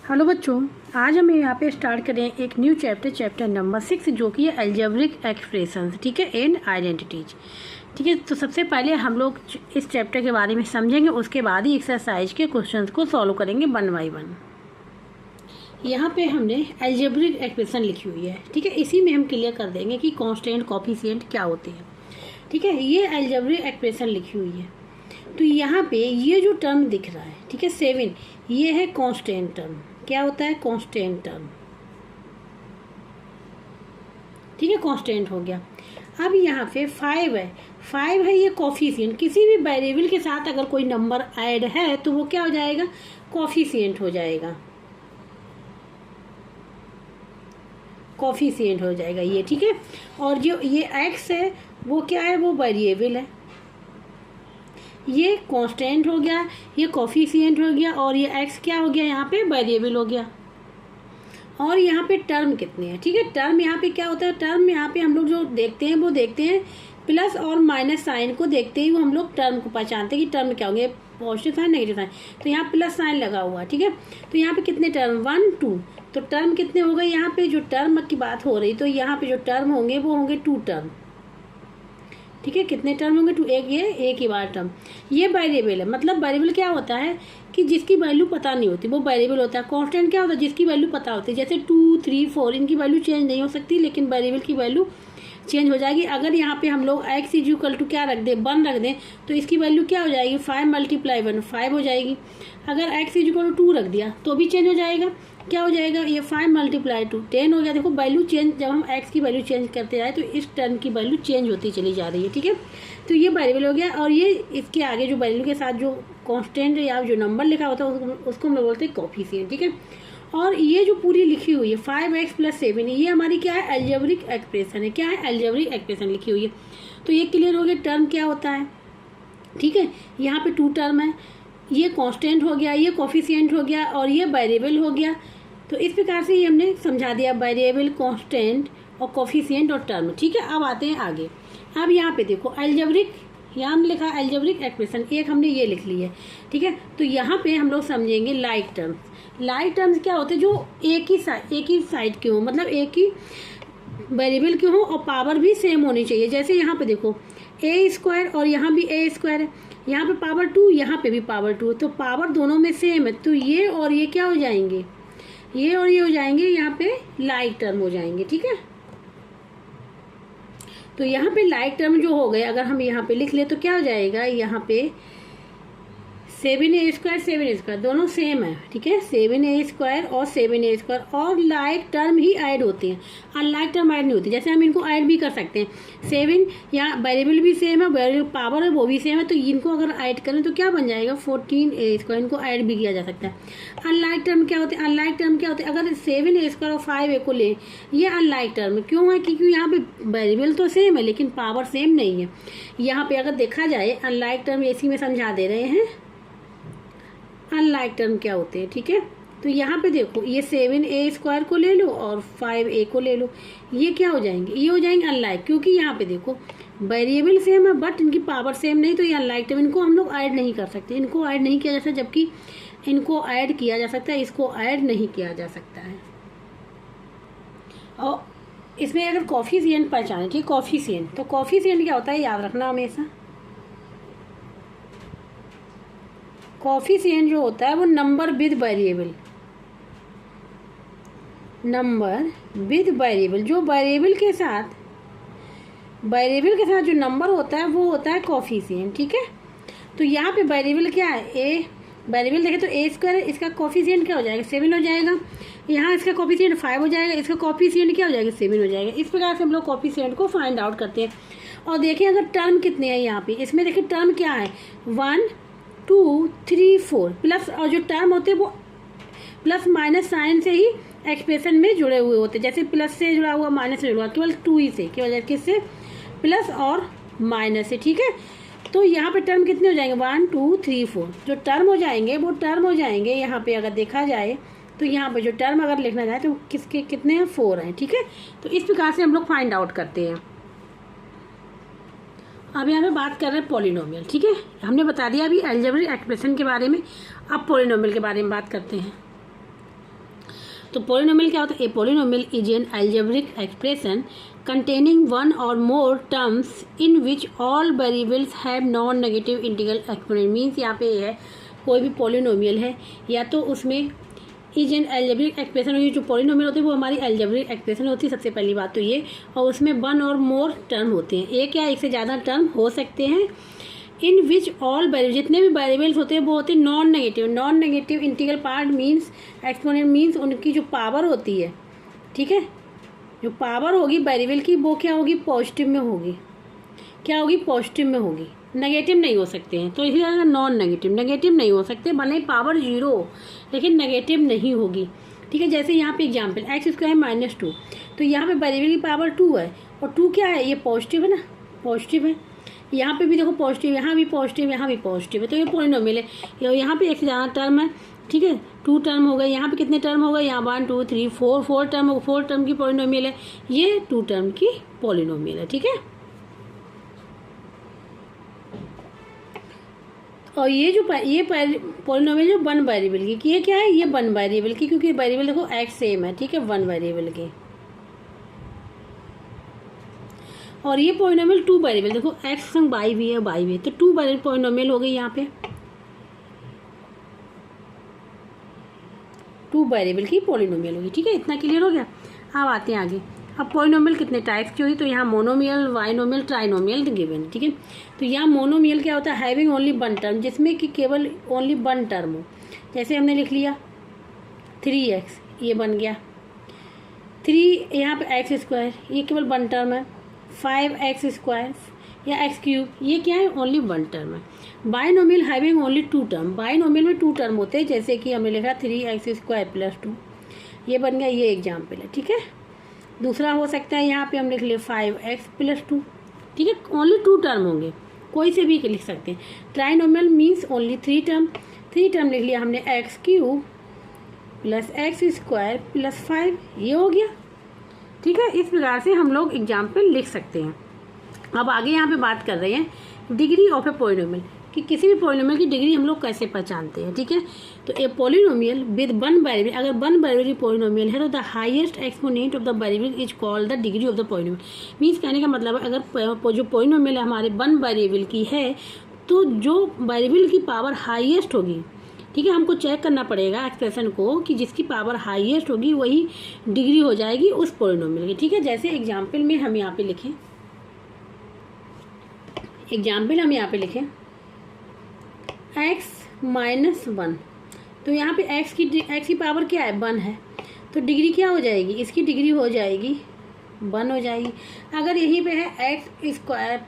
Hello बच्चों, आज हम यहाँ पे स्टार्ट करें एक न्यू चैप्टर नंबर 6 जो कि है अलजेब्रिक एक्सप्रेशंस। ठीक है, एंड आइडेंटिटीज। ठीक है, तो सबसे पहले हम लोग इस चैप्टर के बारे में समझेंगे, उसके बाद ही एक्सरसाइज के क्वेश्चंस को सॉल्व करेंगे 1 बाय 1। यहाँ पे हमने अलजेब्रिक एक्सप्रेशन लिखी हुई है। ठीक है, इसी में हम क्लियर कर देंगे कि कांस्टेंट कोएफिशिएंट क्या होते हैं। ठीक है, ये अलजेब्रिक एक्सप्रेशन लिखी हुई है। तो यहाँ पे ये जो टर्म दिख रहा है, ठीक है 7, ये है कांस्टेंट टर्म। क्या होता है? Constant term. ठीक है, कांस्टेंट हो गया। अब यहाँ पे 5 है, 5 है ये कोएफिशिएंट। किसी भी वेरिएबल के साथ अगर कोई नंबर ऐड है तो वो क्या हो जाएगा? कोएफिशिएंट हो जाएगा, कोएफिशिएंट हो जाएगा ये। ठीक है, और जो ये x है वो क्या है? वो वेरिएबल है। ये कांस्टेंट हो गया, ये कोएफिशिएंट हो गया, और ये x क्या हो गया? यहाँ पे वेरिएबल हो गया। और यहाँ पे टर्म कितने हैं? ठीक है, टर्म यहाँ पे क्या होता है? टर्म यहाँ पे हम लोग जो देखते हैं वो देखते हैं प्लस और माइनस साइन को देखते ही वो हम लोग टर्म को पहचानते हैं कि टर्म क्या होंगे, पॉजिटिव साइन नेगेटिव साइन। तो यहाँ प्लस साइन लगा हुआ है। ठीक है, तो यहाँ पे कितने टर्म? 1 2। तो टर्म कितने हो गए? यहाँ पे जो टर्म की बात हो रही, तो यहाँ पे जो टर्म होंगे वो होंगे 2 टर्म। ठीक है, कितने टर्म होंगे? 2। एक ही बार टर्म। ये वेरिएबल है, मतलब वेरिएबल क्या होता है कि जिसकी वैल्यू पता नहीं होती वो वेरिएबल होता है। कांस्टेंट क्या होता है? जिसकी वैल्यू पता होती है। जैसे 2 3 4 इनकी वैल्यू चेंज नहीं हो सकती, लेकिन वेरिएबल की वैल्यू चेंज हो जाएगी। अगर यहाँ पे हम लोग x इक्वल टू क्या रख दें? 1 रख दें, तो इसकी वैल्यू क्या हो जाएगी? 5 × 1 5 हो जाएगी। अगर x इक्वल टू 2 रख दिया तो भी चेंज हो जाएगा। क्या हो जाएगा? ये 5 × 2 10 हो गया। देखो वैल्यू चेंज, जब हम x की वैल्यू चेंज करते जाए तो इस टर्म की वैल्यू चेंज होती चली जा रही है। ठीक है, तो ये वेरिएबल हो गया। और ये इसके आगे जो वैल्यू के साथ जो कांस्टेंट या जो नंबर लिखा होता है उसको हम लोग बोलते हैं कोएफिशिएंट। ठीक है, और ये जो पूरी लिखी हुई है 5x + 7, ये हमारी क्या है? अलजेब्रिक एक्सप्रेशन है। क्या है? अलजेब्रिक एक्सप्रेशन लिखी हुई है। तो ये क्लियर हो गया टर्म क्या होता है। ठीक है, यहाँ पे 2 टर्म है, ये कांस्टेंट हो गया, ये कोएफिशिएंट हो गया, और ये वेरिएबल हो गया। तो इस प्रकार से ये हमने समझा दिया, वेरिएबल, कांस्टेंट और कोएफिशिएंट और टर्म। ठीक है, अब आते हैं आगे। अब यहाँ पे देखो अलजेब्रिक, यहाँ हमने लिखा अलजेब्रिक एक्सप्रेशन, एक हमने ये लिख ली है। ठीक है, तो यहाँ पे हम लोग समझेंगे लाइक टर्म्स। लाइक टर्म्स क्या होते हैं? जो एक ही साइड के हो, मतलब एक ही वेरिएबल के हो और पावर भी सेम होनी चाहिए। जैसे यहाँ पे देखो a² और यहाँ भी a² है, यहाँ पे पावर 2, यहाँ पे भी पावर 2 है, तो पावर दोनों में सेम है। तो ये और ये क्या हो जाएंगे? ये और ये हो जाएंगे, यहाँ पे लाइक टर्म हो जाएंगे। ठीक है, तो यहाँ पे लाइक टर्म जो हो गए, अगर हम यहाँ पे लिख ले तो क्या हो जाएगा? यहाँ पे 7a² दोनों सेम है। ठीक है, 7a² और 7a², और लाइक टर्म ही ऐड होते हैं, अनलाइक टर्म ऐड नहीं होती। जैसे हम इनको ऐड भी कर सकते हैं। 7 यहाँ वेरिएबल भी सेम है, वेरिएबल पावर है वो भी सेम है, तो इनको अगर ऐड करें तो क्या बन जाएगा? 14a²। इनको ऐड भी किया जा सकता है। अनलाइक टर्म क्या होते हैं? अनलाइक टर्म क्या होते हैं? अगर 7a² और 5a को ले, ये अनलाइक टर्म क्यों है? क्योंकि यहाँ पे वेरिएबल तो सेम है लेकिन पावर सेम नहीं है। यहाँ पे अगर देखा जाए अनलाइक टर्म इसी में समझा दे रहे हैं अनलाइक टर्म क्या होते हैं। ठीक है, तो यहाँ पे देखो ये 7a² को ले लो और 5a को ले लो, ये क्या हो जाएंगे? ये हो जाएंगे अनलाइक, क्योंकि यहाँ पे देखो वेरिएबल सेम है बट इनकी पावर सेम नहीं, तो ये अनलाइक टर्म, इनको हम लोग ऐड नहीं कर सकते, इनको ऐड नहीं किया जा सकता, जबकि इनको ऐड किया जा सकता है, इसको ऐड नहीं किया जा सकता है। और इसमें अगर कोएफिशिएंट पहचाने, ठीक, कोएफिशिएंट, तो कोएफिशिएंट क्या होता है याद रखना हमेशा। कोएफिशिएंट जो होता है वो number with variable, number with variable, जो वेरिएबल के साथ जो नंबर होता है वो होता है कोएफिशिएंट। ठीक है, तो यहाँ पे वेरिएबल क्या है? ए वेरिएबल देखें तो a², इसका कोएफिशिएंट क्या हो जाएगा? 7 हो जाएगा। यहाँ इसका कोएफिशिएंट 5 हो जाएगा, इसका कोएफिशिएंट क्या हो जाएगा? 7 हो जाएगा। इस प्रकार से हम लोग कोएफिशिएंट को फाइंड आउट करते हैं। और देखें अगर टर्म कितने हैं यहाँ पे, इसमें देखिए टर्म क्या है? 1 2 3 4 प्लस, और जो टर्म होते हैं वो प्लस माइनस साइन से ही एक्सप्रेशन में जुड़े हुए होते हैं। जैसे प्लस से जुड़ा हुआ, माइनस से जुड़ा हुआ, केवल 2 ही से, केवल किससे? प्लस और माइनस से। ठीक है, तो यहाँ पे टर्म कितने हो जाएंगे? 1 2 3 4 जो टर्म हो जाएंगे वो टर्म हो जाएंगे। यहाँ पे अगर देखा जाए तो यहाँ पे जो टर्म अगर लिखना जाए तो किसके कितने हैं? 4 हैं। ठीक है, तो इस प्रकार से हम लोग फाइंड आउट करते हैं। अब यहाँ पे बात कर रहे हैं पॉलिनोमियल। ठीक है, हमने बता दिया अभी अलजेब्रिक एक्सप्रेशन के बारे में। अब पॉलिनोमियल के बारे में बात करते हैं। तो पॉलिनोमियल क्या होता है? A polynomial is an algebraic expression containing one or more terms in which all variables have non negative integral exponent। Means यहाँ पे है कोई भी पॉलिनोमियल है या तो उसमें इज एन अलजेब्रिक एक्सप्रेशन होगी, जो पॉलिनोमियल होते हैं वो हमारी अलजेब्रिक एक्सप्रेशन होती है, सबसे पहली बात तो ये, और उसमें वन और मोर टर्म होते हैं, एक या एक से ज़्यादा टर्म हो सकते हैं, इन विच ऑल वेरिएबल, जितने भी वेरिएबल्स होते हैं वो होते हैं non negative. Non negative integral part means exponent means उनकी जो पावर होती है, ठीक है, जो पावर होगी वेरिएबल की वो क्या होगी? पॉजिटिव में होगी। क्या होगी? पॉजिटिव में होगी, नेगेटिव नहीं हो सकते हैं। तो इसलिए नॉन नेगेटिव, नेगेटिव नहीं हो सकते, भले ही पावर 0 हो लेकिन नेगेटिव नहीं होगी, ठीक है। जैसे यहाँ पे एग्जाम्पल x² है -2, तो यहाँ पे वेरिएबल की पावर 2 है और 2 क्या है? ये पॉजिटिव है ना, पॉजिटिव है। यहाँ पे भी देखो पॉजिटिव, यहाँ भी पॉजिटिव, यहाँ भी पॉजिटिव है, तो ये पॉलिनोमियल है। यहाँ पे एक से ज़्यादा टर्म है, ठीक है, 2 टर्म हो गए। यहाँ पे कितने टर्म हो गए? यहाँ 1 2 3 4 टर्म हो, 4 टर्म की पॉलिनोमियल है, ये 2 टर्म की पॉलिनोमियल है, ठीक है। और ये जो पॉलिनोमियल जो 1 वेरिएबल की, ये क्या है? ये 1 वेरिएबल की, क्योंकि वेरिएबल देखो x सेम है, ठीक है, 1 वेरिएबल के। और ये पॉलिनोमियल 2 वेरिएबल, देखो x संग y भी है, y भी है, तो 2 वेरिएबल पॉलिनोमियल हो गई यहाँ पे, 2 वेरिएबल की पॉलिनोमियल होगी, ठीक है। इतना क्लियर हो गया। अब आते हैं आगे। अब पॉलिनोमियल कितने टाइप्स की हुई? तो यहाँ मोनोमियल, बाइनोमियल, ट्राइनोमियल गिवन, ठीक है। तो यहाँ मोनोमियल क्या होता है? हैविंग ओनली 1 टर्म, जिसमें कि केवल ओनली 1 टर्म हो। जैसे हमने लिख लिया 3x, ये बन गया 3, यहाँ पे x², ये केवल 1 टर्म है, 5x² या x³ ये क्या है? ओनली 1 टर्म है। Binomial having only 2 term, binomial में 2 टर्म होते हैं, जैसे कि हमने लिखा 3x² + 2, ये बन गया, ये एग्जाम्पल है, ठीक है। दूसरा हो सकता है यहाँ पे हम लिख ले 5x + 2, ठीक है, ओनली 2 टर्म होंगे, कोई से भी लिख सकते हैं। Trinomial means only 3 term, 3 term लिख लिया हमने, x³ + x² + 5, ये हो गया, ठीक है। इस प्रकार से हम लोग एग्जाम्पल लिख सकते हैं। अब आगे यहाँ पे बात कर रहे हैं डिग्री ऑफ ए पॉलिनोमियल, कि किसी भी पॉलिनोमियल की डिग्री हम लोग कैसे पहचानते हैं, ठीक है। तो ए पॉलिनोमियल विद 1 वेरिएबल, अगर 1 वेरिएबल की पॉलिनोमियल है तो the highest exponent of the variable is called the degree of the polynomial. Means कहने का मतलब है, अगर जो पॉलिनोमियल हमारे 1 वेरिएबल की है तो जो वेरिएबल की पावर हाईएस्ट होगी, ठीक है, हमको चेक करना पड़ेगा एक्सप्रेशन को कि जिसकी पावर हाईएस्ट होगी वही डिग्री हो जाएगी उस पॉलिनोमियल की, ठीक है। जैसे एग्जाम्पल में हम यहाँ पे लिखें, एग्जाम्पल हम यहाँ पे लिखें x - 1, तो यहाँ पे x की पावर क्या है? 1 है, तो डिग्री क्या हो जाएगी? इसकी डिग्री हो जाएगी 1 हो जाएगी। अगर यहीं पे है x²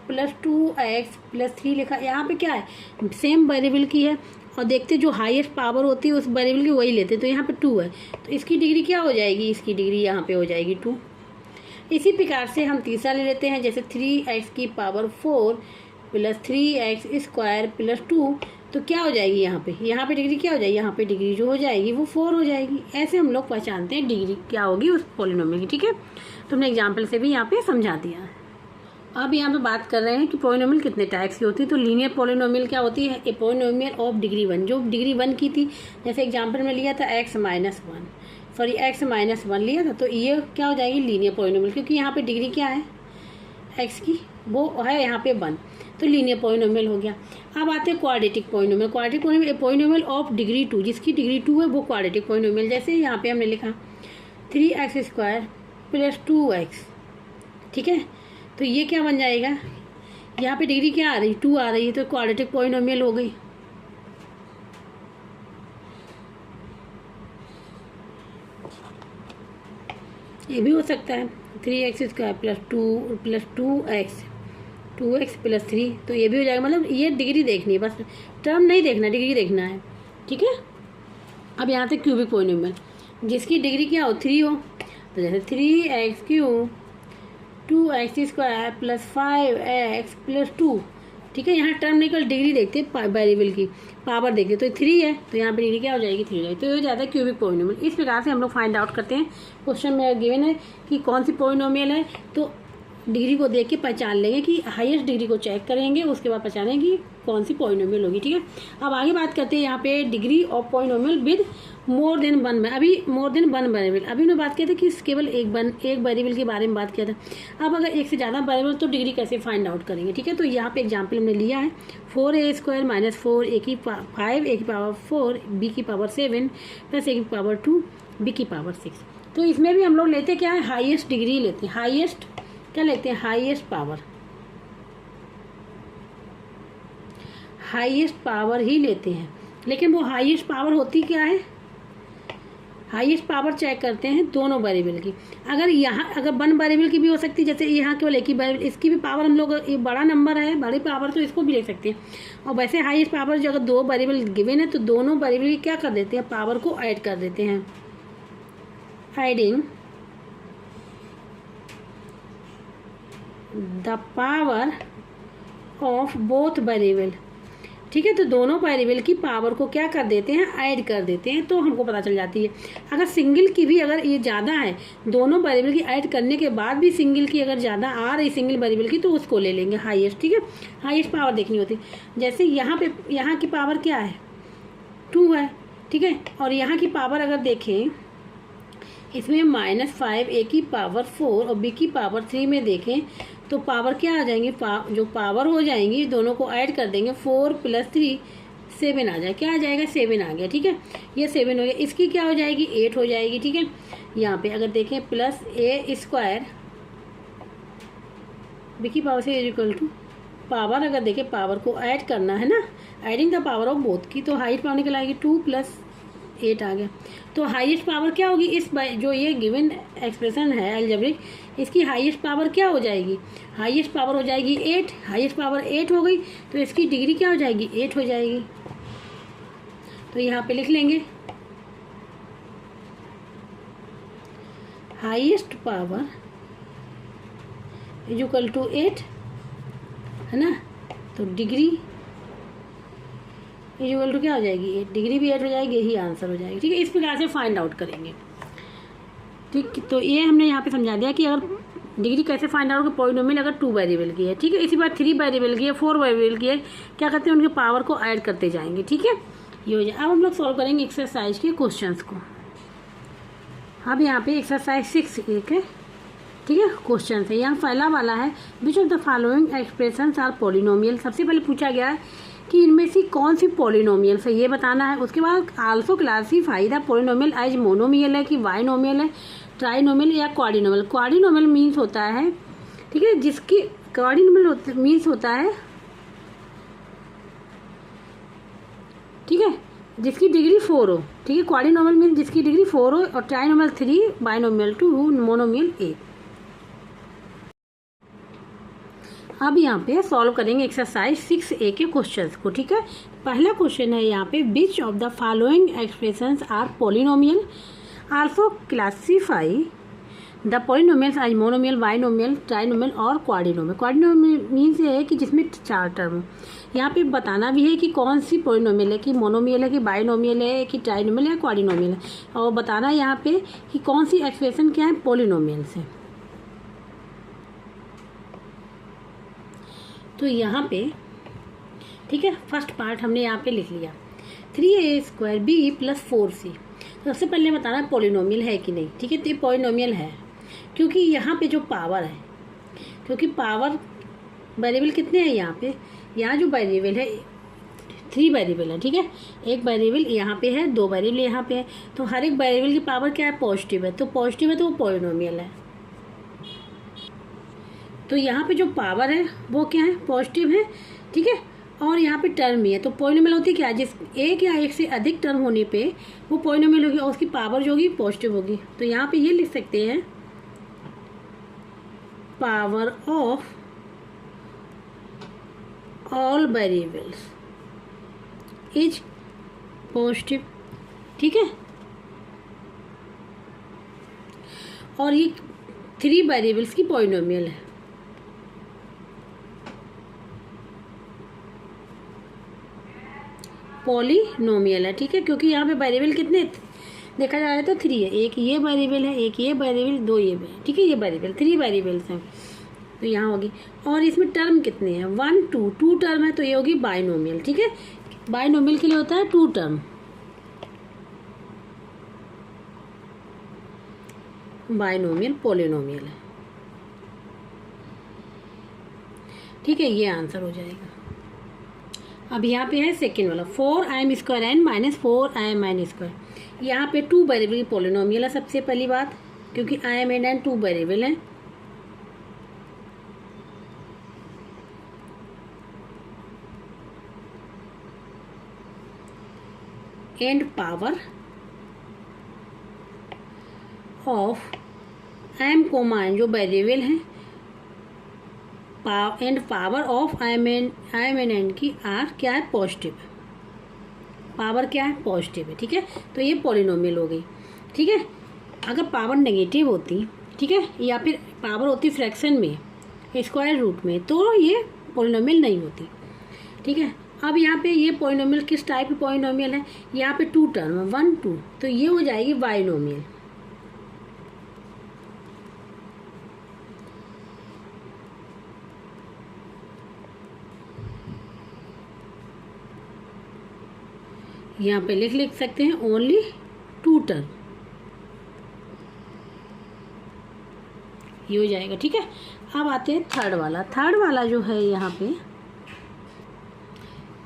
+ 2x + 3 लिखा, यहाँ पे क्या है? सेम वेरिएबल की है, और देखते जो हाईएस्ट पावर होती है उस वेरिएबल की वही लेते, तो यहाँ पे 2 है, तो इसकी डिग्री क्या हो जाएगी? इसकी डिग्री यहाँ पे हो जाएगी 2। इसी प्रकार से हम तीसरा ले लेते हैं, जैसे 3x की पावर 4 + 3x² + 2, तो क्या हो जाएगी यहाँ पे डिग्री क्या हो जाएगी? यहाँ पे डिग्री जो हो जाएगी वो 4 हो जाएगी। ऐसे हम लोग पहचानते हैं डिग्री क्या होगी उस पॉलिनोमियल की, ठीक है। तुमने एग्जाम्पल से भी यहाँ पे समझा दिया। अब यहाँ पे बात कर रहे हैं कि पॉलिनोमियल कितने टाइप्स की होती है। तो लीनियर पॉलिनोमियल क्या होती है? ए पॉलिनोमियल ऑफ डिग्री 1, जो डिग्री 1 की थी, जैसे एग्जाम्पल में लिया था x - 1 लिया था, तो ये क्या हो जाएगी? लीनियर पॉलिनोमियल, क्योंकि यहाँ पे डिग्री क्या है x की, वो है यहाँ पे 1, तो लीनियर पॉलिनोमियल हो गया। अब आते हैं quadratic polynomial. Quadratic polynomial polynomial of degree 2, जिसकी डिग्री 2 है वो क्वाड्रेटिक पॉलिनोमियल। जैसे यहाँ पे हमने लिखा 3x² + 2x, ठीक है, तो ये क्या बन जाएगा? यहाँ पे डिग्री क्या आ रही? 2 आ रही है, तो क्वाड्रेटिक पॉलिनोमियल हो गई। ये भी हो सकता है 3x² + 2x + 3, तो ये भी हो जाएगा। मतलब ये डिग्री देखनी है, बस टर्म नहीं देखना, डिग्री देखना है, ठीक है। अब यहाँ से क्यूबिक पॉलिनोमियल, जिसकी डिग्री क्या हो? 3 हो, तो जैसे 3x³ 2x² + 5x + 2, ठीक है। यहाँ टर्म नहीं, कल डिग्री देखते हैं, वेरिएबल की पावर देखते, तो 3 है, तो यहाँ पे डिग्री क्या हो जाएगी? 3 हो जाएगी, तो ये हो जाता है क्यूबिक पॉलिनोमियल। इस प्रकार से हम लोग फाइंड आउट करते हैं। क्वेश्चन में गिवन है कि कौन सी पॉलिनोमियल है, तो डिग्री को देख के पहचान लेंगे कि हाईएस्ट डिग्री को चेक करेंगे, उसके बाद पहचानेंगे कि कौन सी पॉलिनोमियल होगी। ठीक है, अब आगे बात करते हैं यहाँ पे degree of polynomial with more than one. अभी मोर देन वन वेरिएबल, अभी हमने बात किया था कि केवल एक वेरिएबल के बारे में बात किया था। अब अगर एक से ज़्यादा वेरिएबल तो डिग्री कैसे फाइंड आउट करेंगे। ठीक है, तो यहाँ पे एग्जाम्पल हमने लिया है 4a² - 4 a की 5 a की पावर 4 b की पावर 7 प्लस a की पावर 2 b की पावर 6। तो इसमें भी हम लोग लेते क्या है, हाईएस्ट डिग्री लेते हैं, हाईएस्ट क्या लेते हैं, हाईएस्ट पावर ही लेते हैं। लेकिन वो हाईएस्ट पावर होती क्या है, हाईएस्ट पावर चेक करते हैं दोनों वेरिएबल की। अगर वन वेरिएबल की भी हो सकती है, जैसे यहाँ केवल एक ही वेरिएबल, इसकी भी पावर हम लोग, ये बड़ा नंबर है, बड़ी पावर, तो इसको भी ले सकते हैं। और वैसे हाईएस्ट पावर जो अगर दो वेरिएबल गिवन है तो दोनों वेरिएबल की क्या कर देते हैं, पावर को ऐड कर देते हैं। Adding the power of both variable. ठीक है, तो दोनों वेरिएबल की पावर को क्या कर देते हैं, ऐड कर देते हैं, तो हमको पता चल जाती है। अगर सिंगल की भी अगर ये ज़्यादा है, दोनों वेरिएबल की ऐड करने के बाद भी सिंगल की अगर ज़्यादा आ रही सिंगल वेरिएबल की, तो उसको ले लेंगे हाईएस्ट। ठीक है, हाईएस्ट पावर देखनी होती है। जैसे यहाँ की पावर क्या है, 2 है। ठीक है, और यहाँ की पावर अगर देखें, इसमें -5 a की पावर 4 और b की पावर 3 में देखें तो पावर क्या आ जाएंगी, जो पावर हो जाएंगी दोनों को ऐड कर देंगे, 4 + 3 7 आ जाए, क्या आ जाएगा, 7 आ गया। ठीक है, ये 7 हो गया, इसकी क्या हो जाएगी, 8 हो जाएगी। ठीक है, यहाँ पे अगर देखें +a² b की पावर से = पावर, अगर देखें पावर को ऐड करना है ना, adding the power of both की, तो हाईएस्ट पावर निकल आएगी 2 + 8 आ गया। तो हाईएस्ट पावर क्या होगी, इस जो ये गिवन एक्सप्रेशन है अलजेब्रिक, इसकी हाईएस्ट पावर क्या हो जाएगी, हाईएस्ट पावर हो जाएगी 8। हाईएस्ट पावर 8 हो गई तो इसकी डिग्री क्या हो जाएगी, 8 हो जाएगी। तो यहाँ पे लिख लेंगे हाईएस्ट पावर = 8 है ना, तो डिग्री = क्या हो जाएगी, 8, डिग्री भी 8 हो जाएगी, यही आंसर हो जाएगी। ठीक है, इस प्रकार से फाइंड आउट करेंगे। ठीक, तो ये हमने यहाँ पे समझा दिया कि अगर डिग्री कैसे फाइंड आउट होगी, पॉलिनोमियल अगर 2 वेरिएबल की है। ठीक है, इसी बार 3 वेरिएबल की है, 4 वेरिएबल की है, क्या करते हैं, उनके पावर को ऐड करते जाएंगे। ठीक है, ये हो जाए। अब हम लोग सॉल्व करेंगे एक्सरसाइज के क्वेश्चंस को। अब यहाँ पे एक्सरसाइज 6 एक है। ठीक है, क्वेश्चन है, यहाँ पहला वाला है, which of the following expressions are polynomial. सबसे पहले पूछा गया है कि इनमें से कौन सी पॉलिनोमियल है, ये बताना है। उसके बाद also classify the polynomial as monomial है कि बाइनोमियल है, ट्राइनोमियल या क्वाड्रिनोमियल। क्वाड्रिनोमियल मीन्स होता है, ठीक है, जिसकी क्वाड्रिनोमियल मीन्स होता है, ठीक है, जिसकी डिग्री 4 हो। ठीक है, क्वाड्रिनोमियल मीन्स जिसकी डिग्री 4 हो, और ट्राइनोमियल 3, बाइनोमियल 2, मोनोमियल 1। अब यहाँ पे सॉल्व करेंगे एक्सरसाइज 6A के क्वेश्चंस को। ठीक है, पहला क्वेश्चन है यहाँ पे, which of the following expressions are polynomial, also classify the polynomials as monomial, binomial, trinomial और क्वाड्रिनोमियल। क्वाड्रिनोमियल मीन्स ये है कि जिसमें 4 टर्म। यहाँ पे बताना भी है कि कौन सी पॉलिनोमियल है, कि मोनोमियल है, कि बाइनोमियल है, कि ट्राइनोमियल है, क्वाड्रिनोमियल है, और बताना है यहाँ पे कि कौन सी एक्सप्रेशन क्या है पॉलिनोमियल से। तो यहाँ पे ठीक है, फर्स्ट पार्ट हमने यहाँ पे लिख लिया 3a² b + 4c। तो सबसे पहले बताना है पॉलिनोमियल है कि नहीं। ठीक है, तो ये पॉलिनोमियल है, क्योंकि यहाँ पे जो पावर है, क्योंकि पावर वेरिएबल कितने हैं यहाँ पे, यहाँ जो वेरिएबल है 3 वेरिएबल है। ठीक है, एक वेरिएबल यहाँ पे है, 2 वेरिएबल यहाँ पे है, तो हर एक वेरिएबल की पावर क्या है, पॉजिटिव है। तो पॉजिटिव है तो वो पॉलिनोमियल है। तो यहाँ पे जो पावर है वो क्या है, पॉजिटिव है। ठीक है, और यहाँ पे टर्म भी है, तो पॉलिनोमियल होती है क्या, जिस एक या एक से अधिक टर्म होने पे वो पॉलिनोमियल होगी और उसकी पावर जो होगी पॉजिटिव होगी। तो यहाँ पे ये लिख सकते हैं, power of all variables is positive. ठीक है, और ये 3 वेरिएबल्स की पॉलिनोमियल है। पॉलिनोमियल है। ठीक है, क्योंकि यहाँ पे वेरिएबल कितने देखा जाए तो 3 है, एक ये वेरिएबल है, एक ये वेरिएबल, 2 ये। ठीक है, ये वेरिएबल 3 वेरिएबल्स हैं। तो यहाँ होगी। और इसमें टर्म कितने हैं, 1 2, 2 टर्म है तो ये होगी बाइनोमियल। ठीक है, बाइनोमियल के लिए होता है 2 टर्म, बाइनोमियल पॉलिनोमियल है। ठीक है, ये आंसर हो जाएगा। अब यहाँ पे है सेकेंड वाला 4im² n minus 4im n²। यहाँ पे 2 वेरिएबल की पॉलिनोमियल है सबसे पहली बात, क्योंकि im and n 2 वेरिएबल है। And power of m comma n जो वेरिएबल है, and power of im and n की आर क्या है, पॉजिटिव। पावर क्या है, पॉजिटिव है। ठीक है, तो ये पॉलिनोमियल हो गई। ठीक है, अगर पावर नेगेटिव होती, ठीक है, या फिर पावर होती फ्रैक्शन में, स्क्वायर रूट में, तो ये पॉलिनोमियल नहीं होती। ठीक है, अब यहाँ पे ये पॉलिनोमियल किस टाइप की पॉलिनोमियल है, यहाँ पे 2 टर्म है, 1 2, तो ये हो जाएगी बाइनोमियल। यहाँ पे लिख सकते हैं ओनली 2 टर्म, ये हो जाएगा। ठीक है, अब आते हैं थर्ड वाला। थर्ड वाला जो है यहाँ पे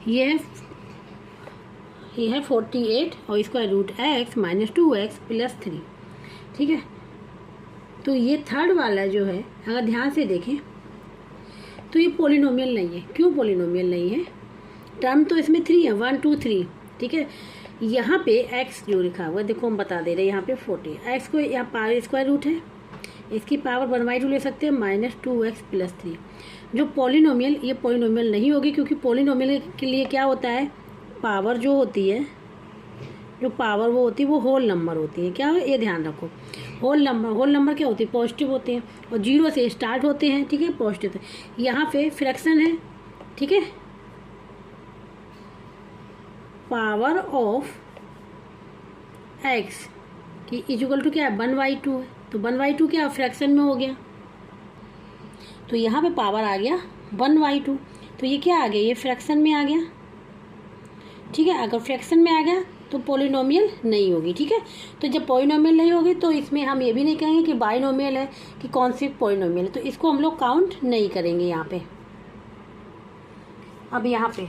ये है 48 और इसका root x minus 2x plus 3। ठीक है, तो ये थर्ड वाला जो है अगर ध्यान से देखें तो ये पॉलिनोमियल नहीं है। क्यों पॉलिनोमियल नहीं है, टर्म तो इसमें 3 है, 1 2 3। ठीक है, यहाँ पे x जो लिखा हुआ है, देखो हम बता दे रहे हैं, यहाँ पे 40 x को यहाँ पावर स्क्वायर रूट है, इसकी पावर 1/2 ले सकते हैं, माइनस 2x प्लस 3। जो पॉलिनोमियल, ये पॉलिनोमियल नहीं होगी, क्योंकि पॉलिनोमियल के लिए क्या होता है, पावर जो होती है, जो पावर वो होती है वो होल नंबर होती है। क्या हो, ये ध्यान रखो, होल नंबर क्या होती है, पॉजिटिव होते हैं और 0 से स्टार्ट होते हैं। ठीक है, पॉजिटिव। यहाँ पे फ्रैक्शन है। ठीक है, पावर ऑफ x की इक्वल टू क्या है, 1/2 है, तो 1/2 क्या फ्रैक्शन में हो गया, तो यहाँ पे पावर आ गया 1/2, तो ये क्या आ गया, ये फ्रैक्शन में आ गया। ठीक है, अगर फ्रैक्शन में आ गया तो पॉलिनोमियल नहीं होगी। ठीक है, तो जब पॉलिनोमियल नहीं होगी तो इसमें हम ये भी नहीं कहेंगे कि बाइनोमियल है कि कौन सी पॉलिनोमियल है, तो इसको हम लोग काउंट नहीं करेंगे यहाँ पे। अब यहाँ पे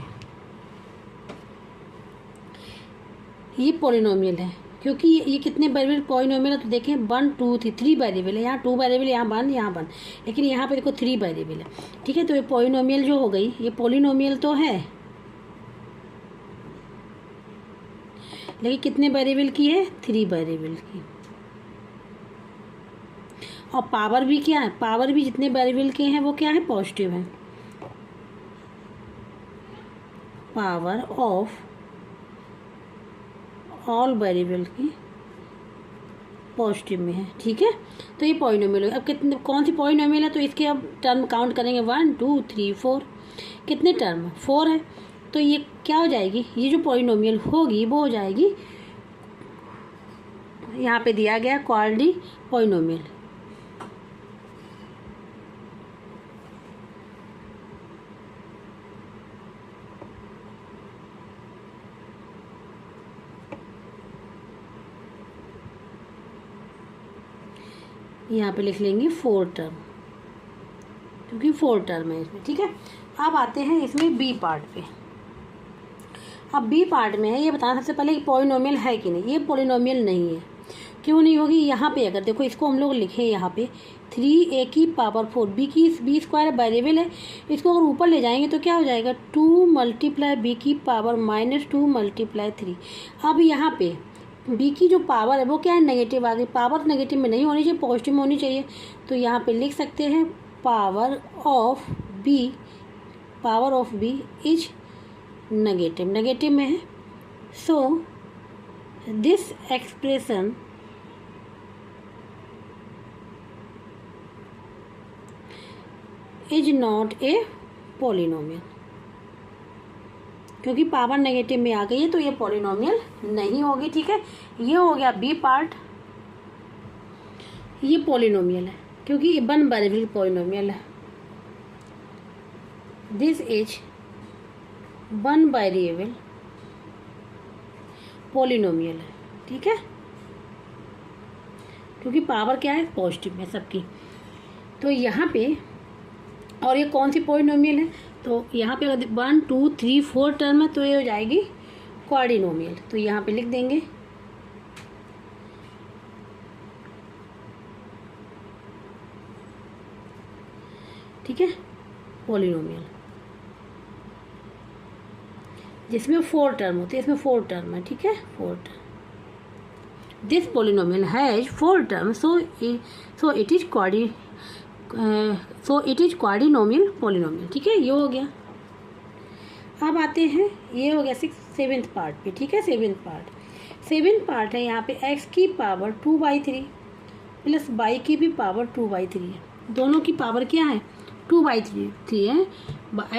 ये पॉलिनोमियल है, क्योंकि ये कितने वेरिएबल पॉलिनोमियल है, तो देखें 1 2 3 वेरिएबल है, यहाँ 2 वेरिएबल, यहाँ 1 यहाँ 1, लेकिन यहाँ पे देखो 3 वेरिएबल है। ठीक है, तो ये पॉलिनोमियल जो हो गई, ये पॉलिनोमियल तो है, लेकिन कितने वेरिएबल की है, 3 वेरिएबल की। और पावर भी क्या है, पावर भी जितने वेरिएबल के हैं वो क्या है, पॉजिटिव है। पावर ऑफ ऑल वेरिएबल की पॉजिटिव में है। ठीक है, तो ये पॉलिनोमियल है। अब कितने, कौन सी पॉलिनोमियल है, तो इसके अब टर्म काउंट करेंगे 1 2 3 4। कितने टर्म, 4 है, तो ये क्या हो जाएगी, ये जो पॉलिनोमियल होगी वो हो जाएगी, यहाँ पे दिया गया क्वाड्री पॉलिनोमियल। यहाँ पे लिख लेंगे 4 टर्म, क्योंकि 4 टर्म है इसमें। ठीक है, अब आते हैं इसमें बी पार्ट पे। अब बी पार्ट में है ये बताना सबसे पहले कि पॉलिनोमियल है कि नहीं। ये पॉलिनोमियल नहीं है, क्यों नहीं होगी, यहाँ पे अगर देखो इसको हम लोग लिखें, यहाँ पे 3a की पावर 4, बी स्क्वायर वेरिएबल है, इसको अगर ऊपर ले जाएंगे तो क्या हो जाएगा, 2 मल्टीप्लाई बी की पावर माइनस 2 मल्टीप्लाई 3। अब यहाँ पे बी की जो पावर है वो क्या है, नेगेटिव आ गई। पावर नेगेटिव में नहीं होनी चाहिए, पॉजिटिव में होनी चाहिए, तो यहाँ पे लिख सकते हैं power of b is negative में है। So this expression is not a polynomial, क्योंकि पावर नेगेटिव में आ गई है तो ये पॉलिनोमियल नहीं होगी। ठीक है, ये हो गया बी पार्ट। ये पॉलिनोमियल है क्योंकि ये 1 वेरिएबल पॉलिनोमियल है। This is one variable polynomial है, ठीक है, क्योंकि पावर क्या है, पॉजिटिव है सबकी। तो यहाँ पे, और ये कौन सी पॉलिनोमियल है, तो यहाँ पे अगर 1 2 3 4 टर्म है तो ये हो जाएगी क्वाड्रिनोमियल। तो यहाँ पे लिख देंगे ठीक है, पॉलिनोमियल जिसमें 4 टर्म होते हैं, इसमें 4 टर्म है, ठीक है, 4 term. This polynomial has 4 term, so it is quadrinomial polynomial, ठीक है, ये हो गया। अब आते हैं, ये हो गया 7th पार्ट पे, ठीक है, 7th पार्ट है यहाँ पे x की पावर 2/3 प्लस y की भी पावर 2/3 है, दोनों की पावर क्या है, 2/3 है,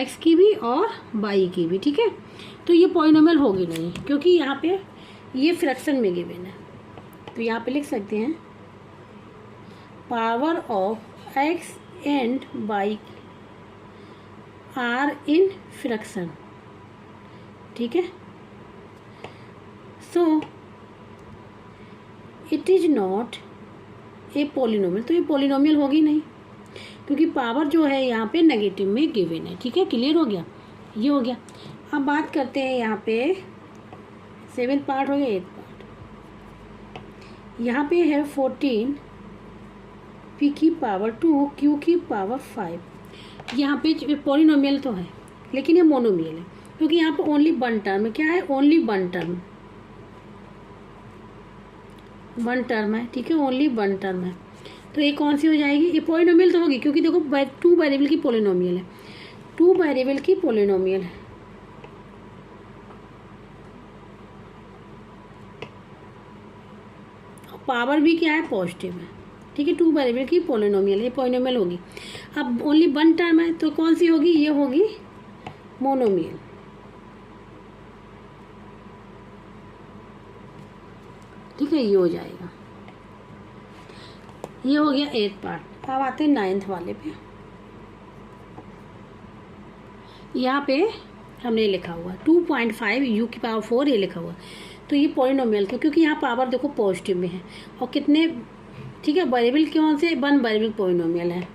x की भी और y की भी, ठीक है। तो ये पॉलिनोमियल होगी नहीं, क्योंकि यहाँ पे ये फ्रैक्शन में गिवन है। तो यहाँ पे लिख सकते हैं power of x and y are in fraction, ठीक है। So it is not a polynomial, तो ये पॉलिनोमियल होगी नहीं, क्योंकि पावर जो है यहाँ पे नेगेटिव में गिवन है, ठीक है, क्लियर हो गया, ये हो गया। अब बात करते हैं यहाँ पे 7th पार्ट हो गया, 8th पार्ट। यहाँ पे है 14 p की पावर 2 q की पावर 5। यहाँ पे पॉलिनोमियल तो है लेकिन ये मोनोमियल है, क्योंकि यहाँ पे ओनली वन टर्म है, क्या है, ओनली वन टर्म है, ठीक है, ओनली वन टर्म है। तो ये कौन सी हो जाएगी, ये पॉलिनोमियल तो होगी, क्योंकि देखो 2 वेरिएबल की पॉलिनोमियल है, 2 वेरिएबल की पॉलिनोमियल है, पावर भी क्या है, पॉजिटिव है, ठीक है, 2 वेरिएबल की पॉलिनोमियल, ये पॉलिनोमियल होगी। अब ओनली वन टर्म है तो कौन सी होगी, ये होगी मोनोमियल, ठीक है, ये हो जाएगा, ये हो गया 8th पार्ट। अब आते हैं 9th वाले पे। यहाँ पे हमने लिखा हुआ 2.5 u की पावर 4 ये लिखा हुआ, तो ये पॉलिनोमियल का, क्योंकि यहाँ पावर देखो पॉजिटिव में है और कितने, ठीक है, वेरिएबल कौन से, वन वेरिएबल पॉलिनोमियल है।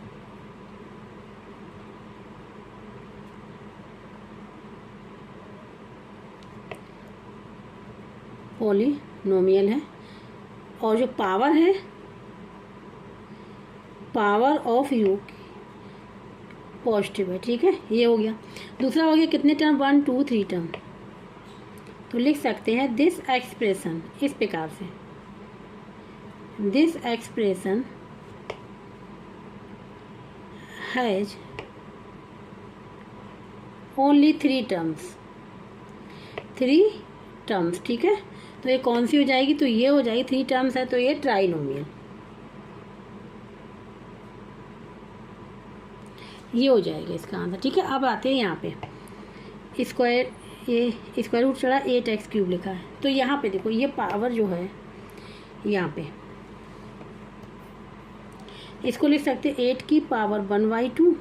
पॉलिनोमियल है और जो पावर है, पावर ऑफ u पॉजिटिव है, ठीक है, ये हो गया। दूसरा हो गया कितने टर्म, 1 2 3 टर्म। तो लिख सकते हैं दिस एक्सप्रेशन, इस प्रकार से, this expression has only 3 terms, ठीक है। तो ये कौन सी हो जाएगी, तो ये हो जाएगी, 3 टर्म्स है तो ये ट्राइनोमियल, ये हो जाएगा इसका आंसर, ठीक है। अब आते हैं यहाँ पे स्क्वायर, ये स्क्वायर रूट चढ़ा 8x³ लिखा है, तो यहाँ पे देखो ये पावर जो है यहाँ पे इसको लिख सकते हैं 8 की पावर 1/2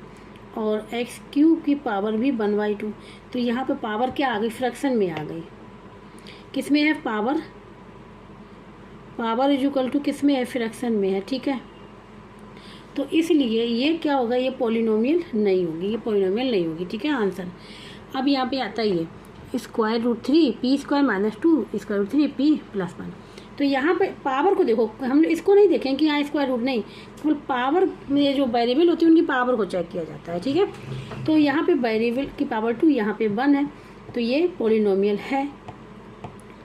और x³ की पावर भी 1/2। तो यहाँ पे पावर क्या आ गई, फ्रैक्शन में आ गई, किस में है, पावर इज इक्वल टू किस में है, फ्रैक्शन में है, ठीक है। तो इसलिए ये क्या होगा, ये पॉलिनोमियल नहीं होगी, ये पॉलिनोमियल नहीं होगी, ठीक है, आंसर। अब यहाँ पे आता है ये square root 3 p² - 2 square root 3 p + 1। तो यहाँ पे पावर को देखो, हम इसको नहीं देखें कि यहाँ स्क्वायर रूट नहीं, केवल पावर में जो वेरिएबल होती है उनकी पावर को चेक किया जाता है, ठीक है। तो यहाँ पे वेरिएबल की पावर 2, यहाँ पे 1 है, तो ये पॉलिनोमियल है,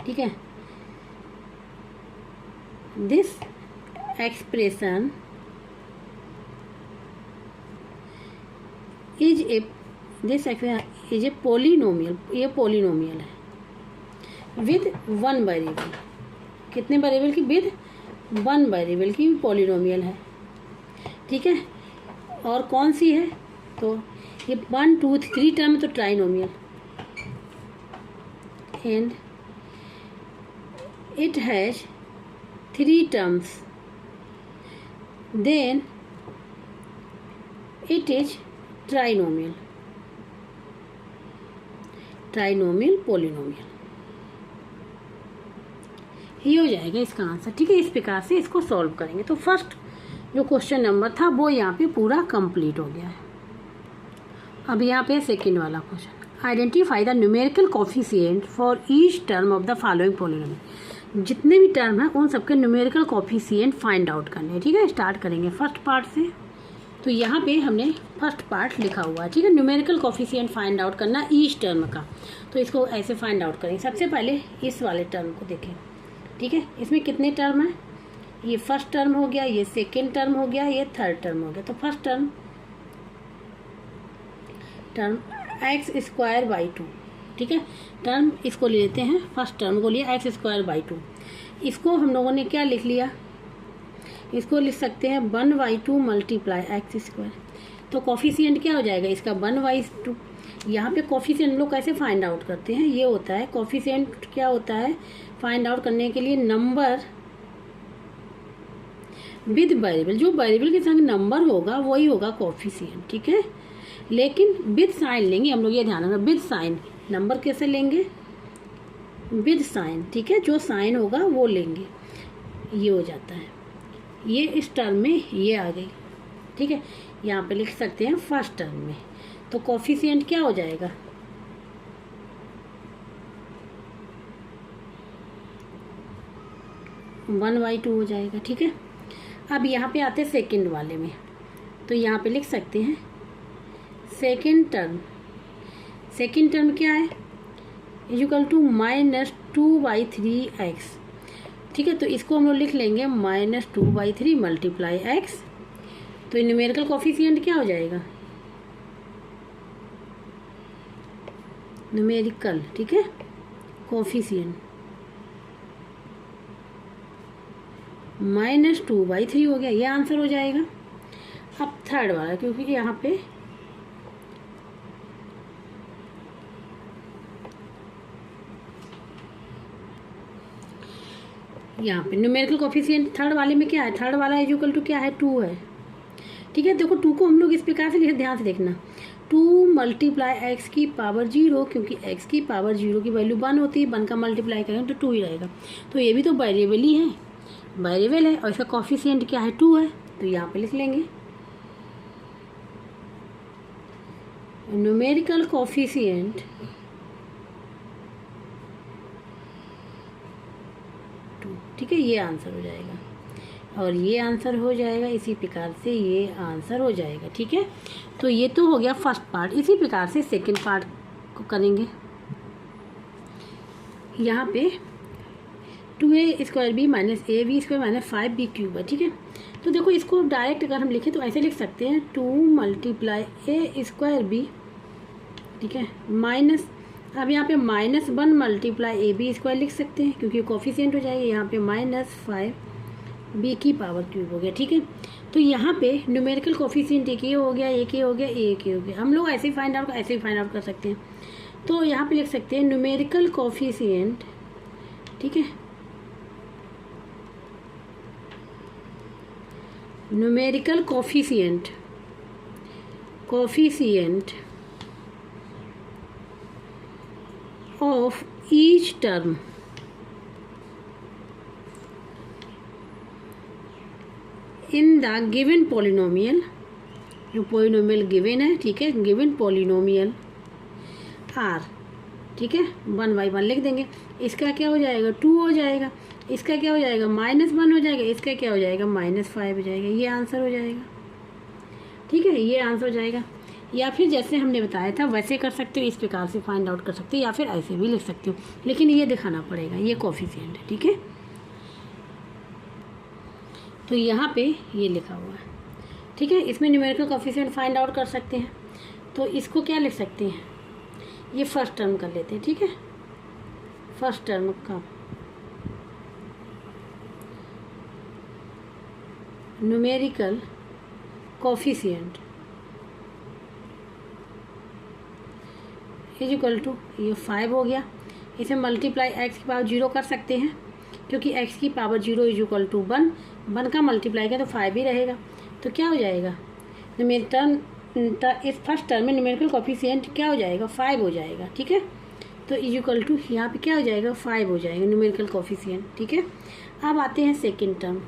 ठीक है। This expression is a polynomial, ये पॉलिनोमियल है विद 1 वेरिएबल, कितने वेरिएबल की, विद 1 वेरिएबल की पॉलिनोमियल है, ठीक है। और कौन सी है, तो ये 1 2 3 टर्म तो trinomial, and it has 3 terms, then it is trinomial, trinomial polynomial. ये हो जाएगा इसका आंसर। ठीक है, इस प्रकार से इसको सॉल्व करेंगे। तो फर्स्ट जो क्वेश्चन नंबर था वो यहाँ पे पूरा कंप्लीट हो गया है। अब यहाँ पे सेकंड वाला question, identify the numerical coefficient for each term of the following polynomial. जितने भी टर्म हैं उन सबके न्यूमेरिकल कोफिशिएंट फाइंड आउट करने हैं। ठीक है, स्टार्ट करेंगे फर्स्ट पार्ट से। तो यहाँ पे हमने फर्स्ट पार्ट लिखा हुआ है। ठीक है, न्यूमेरिकल कोफिशिएंट फाइंड आउट करना ईच टर्म का। तो इसको ऐसे फाइंड आउट करेंगे। सबसे पहले इस वाले टर्म को देखें। ठीक है, इसमें कितने टर्म हैं? ये फर्स्ट टर्म हो गया, ये सेकेंड टर्म हो गया, ये थर्ड टर्म हो गया। तो first term x square by 2। ठीक है, टर्म इसको ले लेते हैं, फर्स्ट टर्म को लिया एक्स स्क्वायर बाई 2। इसको हम लोगों ने क्या लिख लिया? इसको लिख सकते हैं 1/2 मल्टीप्लाई एक्स स्क्वायर। तो कोफिशिएंट क्या हो जाएगा इसका? 1/2। यहाँ पे कोफिशिएंट लोग कैसे फाइंड आउट करते हैं? ये होता है कोफिशिएंट क्या होता है फाइंड आउट करने के लिए, नंबर विद वेरिएबल। जो वेरिएबल के संग नंबर होगा वही होगा कोफिशिएंट। ठीक है, लेकिन विद साइन लेंगे हम लोग, ये ध्यान रखना। विद साइन नंबर कैसे लेंगे? With sign. ठीक है, जो साइन होगा वो लेंगे। ये हो जाता है, ये इस टर्म में ये आ गई। ठीक है, यहाँ पे लिख सकते हैं फर्स्ट टर्म में। तो कोफिशिएंट क्या हो जाएगा? वन बाई 2 हो जाएगा। ठीक है, अब यहाँ पे आते हैं सेकंड वाले में। तो यहाँ पे लिख सकते हैं सेकंड टर्म। सेकंड टर्म क्या है? Equal to -2/3x। ठीक है, तो इसको हम लोग लिख लेंगे -2/3 मल्टीप्लाई x। तो न्यूमेरिकल कोफिशिएंट क्या हो जाएगा? न्यूमेरिकल, ठीक है, कोफिशिएंट -2/3 हो गया। ये आंसर हो जाएगा। अब थर्ड वाला, क्योंकि यहाँ पे न्यूमेरिकल कोफिशिएंट थर्ड वाले में क्या है? थर्ड वाला इक्वल टू क्या है? 2 है। ठीक है, देखो 2 को हम लोग इस प्रकार से लिखे, ध्यान से देखना। 2 मल्टीप्लाई एक्स की पावर 0, क्योंकि एक्स की पावर 0 की वैल्यू 1 होती है। 1 का मल्टीप्लाई करेंगे तो 2 ही रहेगा। तो ये भी तो वेरिएबल ही है, वेरिएबल है, और इसका कोफिशिएंट क्या है? 2 है। तो यहाँ पे लिख लेंगे न्यूमेरिकल कोफिशिएंट 2। ठीक है, ये आंसर हो जाएगा और ये आंसर हो जाएगा। इसी प्रकार से ये आंसर हो जाएगा। ठीक है, तो ये तो हो गया फर्स्ट पार्ट। इसी प्रकार से सेकंड पार्ट को करेंगे। यहाँ पे 2a² b - ab² - 5b³ है। ठीक है, तो देखो इसको डायरेक्ट अगर हम लिखें तो ऐसे लिख सकते हैं 2 मल्टीप्लाई a² b। ठीक है, माइनस, अब यहाँ पे -1 मल्टीप्लाई ab² लिख सकते हैं, क्योंकि कोफिशिएंट हो जाएगा। यहाँ पे -5b³ हो गया। ठीक है, तो यहाँ पे न्यूमेरिकल कोफिशिएंट एक ये हो गया, एक ये हो गया, एक ये हो गया। हम लोग ऐसे ही फाइंड आउट कर सकते हैं। तो यहाँ पे लिख सकते हैं न्यूमेरिकल कोफिशिएंट। ठीक है, numerical coefficient of each term in the given polynomial. जो पॉलिनोमियल गिवन है, ठीक है, गिवन पॉलिनोमियल आर। ठीक है, 1/1 लिख देंगे। इसका क्या हो जाएगा? 2 हो जाएगा। इसका क्या हो जाएगा? -1 हो जाएगा। इसका क्या हो जाएगा? -5 हो जाएगा। ये आंसर हो जाएगा। ठीक है, ये आंसर हो जाएगा। या फिर जैसे हमने बताया था वैसे कर सकते हो, इस प्रकार से फाइंड आउट कर सकते हो, या फिर ऐसे भी लिख सकते हो, लेकिन ये दिखाना पड़ेगा ये कोफिशिएंट है। ठीक है, तो यहाँ पे ये लिखा हुआ है। ठीक है, इसमें न्यूमेरिकल कोफिशिएंट फाइंड आउट कर सकते हैं। तो इसको क्या लिख सकते हैं? ये फर्स्ट टर्म कर लेते हैं। ठीक है, फर्स्ट टर्म का numerical coefficient is equal to, ये 5 हो गया। इसे मल्टीप्लाई एक्स की पावर 0 कर सकते हैं, क्योंकि एक्स की पावर 0 इज इक्वल टू 1। 1 का मल्टीप्लाई करें तो 5 ही रहेगा। तो क्या हो जाएगा? इस फर्स्ट टर्म में न्यूमेरिकल कोफिशिएंट क्या हो जाएगा? 5 हो जाएगा। ठीक है, तो इक्वल टू यहाँ पे क्या हो जाएगा 5 हो जाएगा न्यूमेरिकल कोफिशिएंट। ठीक है, अब आते हैं सेकेंड टर्म।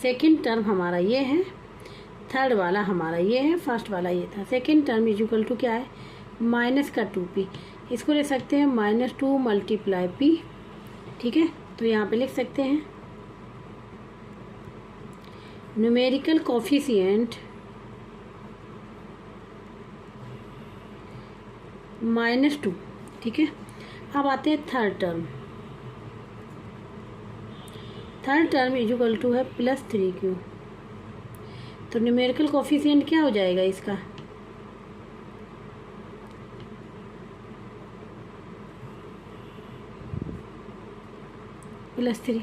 सेकेंड टर्म हमारा ये है, थर्ड वाला हमारा ये है, फर्स्ट वाला ये था। सेकेंड टर्म इक्वल टू क्या है माइनस का 2p, इसको ले सकते हैं -2 × p। ठीक है, तो यहाँ पे लिख सकते हैं न्यूमेरिकल कोफिशिएंट -2। ठीक है, अब आते हैं third term. Third term equal to है +3q। तो न्यूमेरिकल कोफिशिएंट क्या हो जाएगा इसका +3।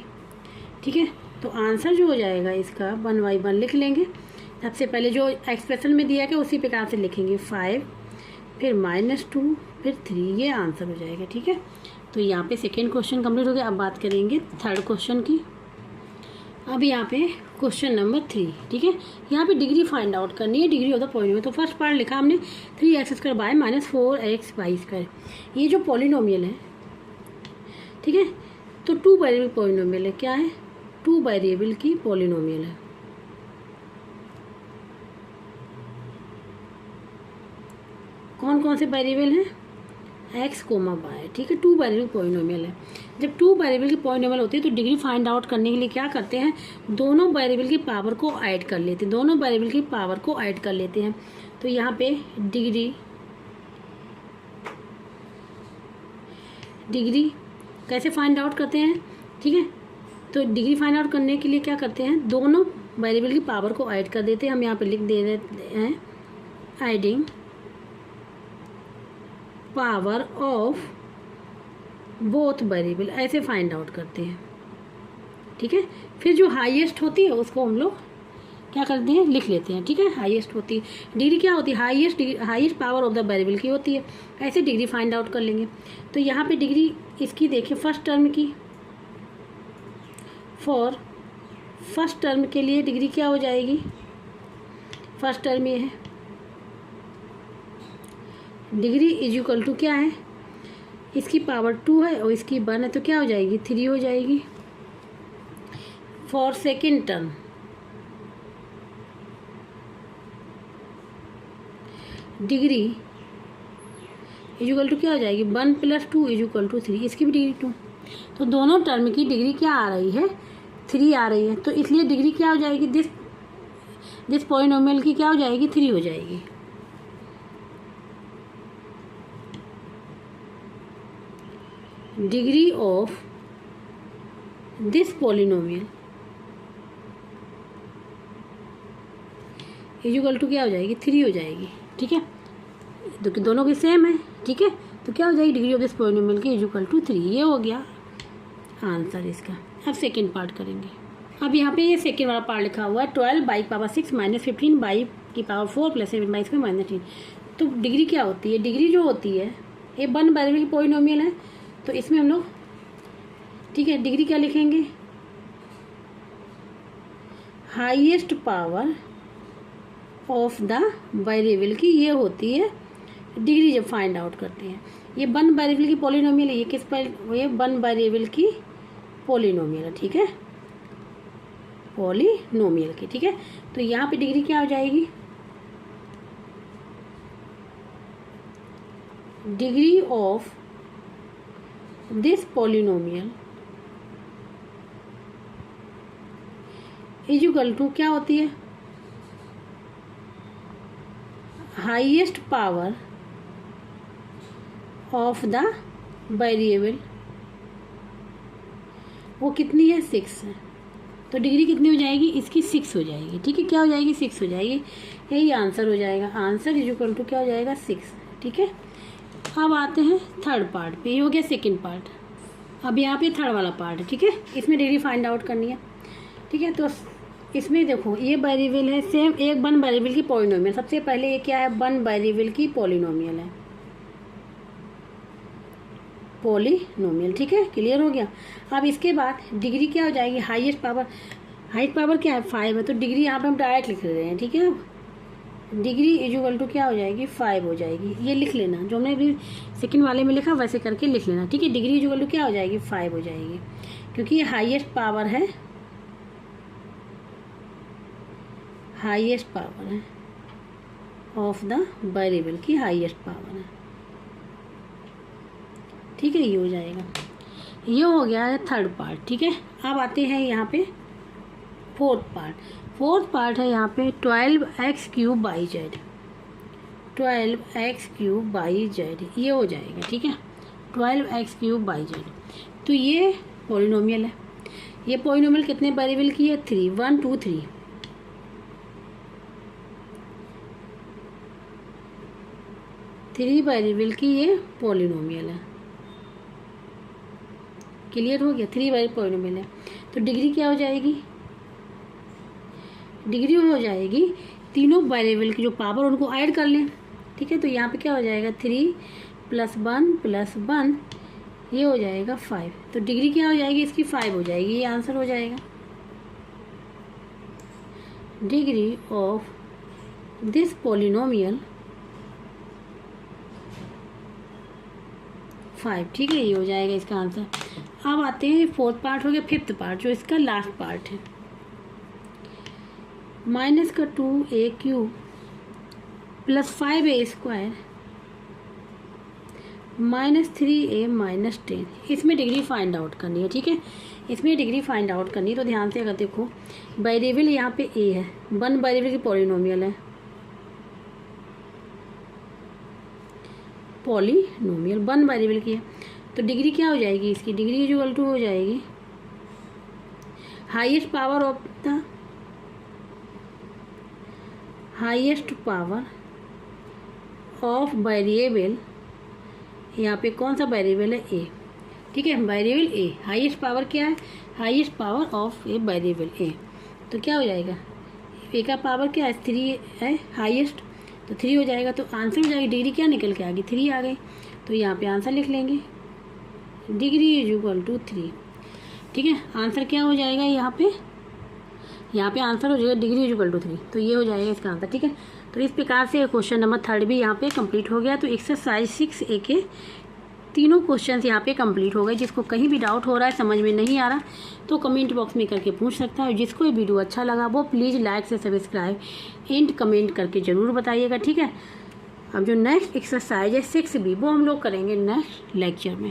ठीक है, तो आंसर जो हो जाएगा इसका 1/1 लिख लेंगे। सबसे पहले जो एक्सप्रेशन में दिया गया उसी प्रकार से लिखेंगे 5 फिर -2 फिर 3, ये आंसर हो जाएगा। ठीक है, तो यहाँ पे सेकेंड क्वेश्चन कंप्लीट हो गया। अब बात करेंगे थर्ड क्वेश्चन की। अब यहाँ पे क्वेश्चन नंबर 3। ठीक है, यहाँ पे डिग्री फाइंड आउट करनी है, डिग्री ऑफ द पॉलिनोमियल। तो फर्स्ट पार्ट लिखा हमने 3x² - 4xy²। ये जो पॉलिनोमियल है, ठीक है, तो 2 वेरिएबल पॉलिनोमियल है। क्या है 2 वेरिएबल की पॉलिनोमियल है। कौन कौन से वेरिएबल हैं x, y। ठीक है, 2 वेरिएबल पॉलिनोमियल है। जब 2 वेरिएबल की पॉलिनोमियल होती है तो डिग्री फाइंड आउट करने के लिए क्या करते हैं, दोनों वेरिएबल की पावर को ऐड कर लेते हैं, दोनों वेरिएबल की पावर को ऐड कर लेते हैं। तो यहाँ पे डिग्री कैसे फाइंड आउट करते हैं। ठीक है, तो डिग्री फाइंड आउट करने के लिए क्या करते हैं, दोनों वेरिएबल की पावर को ऐड कर देते हैं। हम यहाँ पे लिख दे रहे हैं adding power of both variable, ऐसे फाइंड आउट करते हैं। ठीक है, फिर जो हाईएस्ट होती है उसको हम लोग क्या करते हैं लिख लेते हैं। ठीक है, हाईएस्ट होती है डिग्री, क्या होती है highest power of the variable की होती है। ऐसे डिग्री फाइंड आउट कर लेंगे। तो यहाँ पे डिग्री इसकी देखिए फर्स्ट टर्म की, फॉर फर्स्ट टर्म के लिए डिग्री क्या हो जाएगी, फर्स्ट टर्म ये है, डिग्री इक्वल टू क्या है, इसकी पावर 2 है और इसकी 1 है, तो क्या हो जाएगी 3 हो जाएगी। For second term degree equal to क्या हो जाएगी 1 + 2 = 3, इसकी भी डिग्री 2। तो दोनों टर्म की डिग्री क्या आ रही है 3 आ रही है। तो इसलिए डिग्री क्या हो जाएगी, दिस पॉलिनोमियल की क्या हो जाएगी 3 हो जाएगी। Degree of this polynomial equal to क्या हो जाएगी 3 हो जाएगी। ठीक है, तो दोनों की सेम है। ठीक है, तो क्या हो जाएगी डिग्री ऑफ दिस पॉलिनोमियल की इक्वल टू 3, ये हो गया आंसर इसका। अब सेकेंड पार्ट करेंगे। अब यहाँ पे ये सेकेंड वाला पार्ट लिखा हुआ है 12/6 - 15/4 + 7/2 - 3। तो डिग्री क्या होती है, डिग्री जो होती है ये 1 वेरिएबल की पॉलिनोमियल है, तो इसमें हम लोग ठीक है डिग्री क्या लिखेंगे, highest power of the variable की ये होती है डिग्री जब फाइंड आउट करते हैं। ये 1 वेरिएबल की पॉलिनोमियल है, ये किस पर, ये 1 वेरिएबल की पॉलिनोमियल है। ठीक है, पॉलिनोमियल की। ठीक है, तो यहाँ पे डिग्री क्या हो जाएगी, degree of this polynomial equal to क्या होती है, highest power of the variable, वो कितनी है 6 है। तो डिग्री कितनी हो जाएगी इसकी 6 हो जाएगी। ठीक है, क्या हो जाएगी 6 हो जाएगी, यही आंसर हो जाएगा। आंसर इक्वल टू क्या हो जाएगा 6। ठीक है, अब आते हैं थर्ड पार्ट पे, ये हो गया सेकेंड पार्ट। अब यहाँ पे थर्ड वाला पार्ट है। ठीक है, इसमें डिग्री फाइंड आउट करनी है। ठीक है, तो इसमें देखो ये वेरिएबल है सेम, एक 1 वेरिएबल की पॉलिनोमियल। सबसे पहले ये क्या है 1 वेरिएबल की पॉलिनोमियल है, पॉलिनोमियल। ठीक है, क्लियर हो गया। अब इसके बाद डिग्री क्या हो जाएगी, हाईएस्ट पावर क्या है 5 है, तो डिग्री यहाँ पे हम डायरेक्ट लिख रहे हैं। ठीक है, डिग्री इक्वल टू क्या हो जाएगी 5 हो जाएगी। ये लिख लेना, जो हमने अभी सेकंड वाले में लिखा वैसे करके लिख लेना, ठीक है। डिग्री इक्वल टू क्या हो जाएगी 5 हो जाएगी, क्योंकि ये हाईएस्ट पावर है, हाईएस्ट पावर है ऑफ द वेरिएबल की हाईएस्ट पावर है, ठीक है। ये हो जाएगा, ये हो गया है थर्ड पार्ट, ठीक है। अब आते हैं यहाँ पे फोर्थ पार्ट। फोर्थ पार्ट है यहाँ पे 12x³ by Z, 12x³ by Z, ये हो जाएगा, ठीक है। 12x³ बाई जेड, तो ये पॉलिनोमियल है। ये पॉलिनोमियल कितने वेरिएबल की है 3, 1 2 3, 3 वेरिएबल की ये पॉलिनोमियल है। क्लियर हो गया, 3 वेरिएबल पॉलिनोमियल है। तो डिग्री क्या हो जाएगी, डिग्री हो जाएगी तीनों वेरिएबल की जो पावर उनको ऐड कर लें, ठीक है। तो यहाँ पे क्या हो जाएगा 3 + 1 + 1, ये हो जाएगा 5। तो डिग्री क्या हो जाएगी इसकी 5 हो जाएगी, ये आंसर हो जाएगा। डिग्री ऑफ दिस पॉलिनोमियल 5, ठीक है। ये हो जाएगा इसका आंसर। अब आते हैं फोर्थ पार्ट हो गया, फिफ्थ पार्ट जो इसका लास्ट पार्ट है। -2a³ + 5a² -3a - 10, इसमें डिग्री फाइंड आउट करनी है, ठीक है। इसमें डिग्री फाइंड आउट करनी है, तो ध्यान से अगर देखो वेरिएबल यहाँ पे a है, 1 वेरिएबल की पॉलिनोमियल है, पॉलिनोमियल 1 वेरिएबल की है। तो डिग्री क्या हो जाएगी इसकी, डिग्री इक्वल टू हो जाएगी highest power of the highest power of variable, यहाँ पे कौन सा वेरिएबल है a, ठीक है। वेरिएबल a, हाईएस्ट पावर क्या है, highest power of a variable a। तो क्या हो जाएगा, a का पावर क्या है 3 है हाईएस्ट, तो 3 हो जाएगा। तो आंसर हो जाएगी, डिग्री क्या निकल के आ गई 3 आ गई। तो यहाँ पे आंसर लिख लेंगे, डिग्री इक्वल टू 3, ठीक है। आंसर क्या हो जाएगा यहाँ पे आंसर हो जाएगा डिग्री इक्वल टू 3, तो ये हो जाएगा इसका आंसर, ठीक है। तो इस प्रकार से क्वेश्चन नंबर 3 भी यहाँ पे कंप्लीट हो गया। तो एक्सरसाइज 6A के तीनों क्वेश्चन यहाँ पे कंप्लीट हो गए। जिसको कहीं भी डाउट हो रहा है, समझ में नहीं आ रहा, तो कमेंट बॉक्स में करके पूछ सकता है। जिसको ये वीडियो अच्छा लगा वो प्लीज़ लाइक से सब्सक्राइब एंड कमेंट करके ज़रूर बताइएगा, ठीक है। अब जो नेक्स्ट एक्सरसाइज है 6B वो हम लोग करेंगे नेक्स्ट लेक्चर में।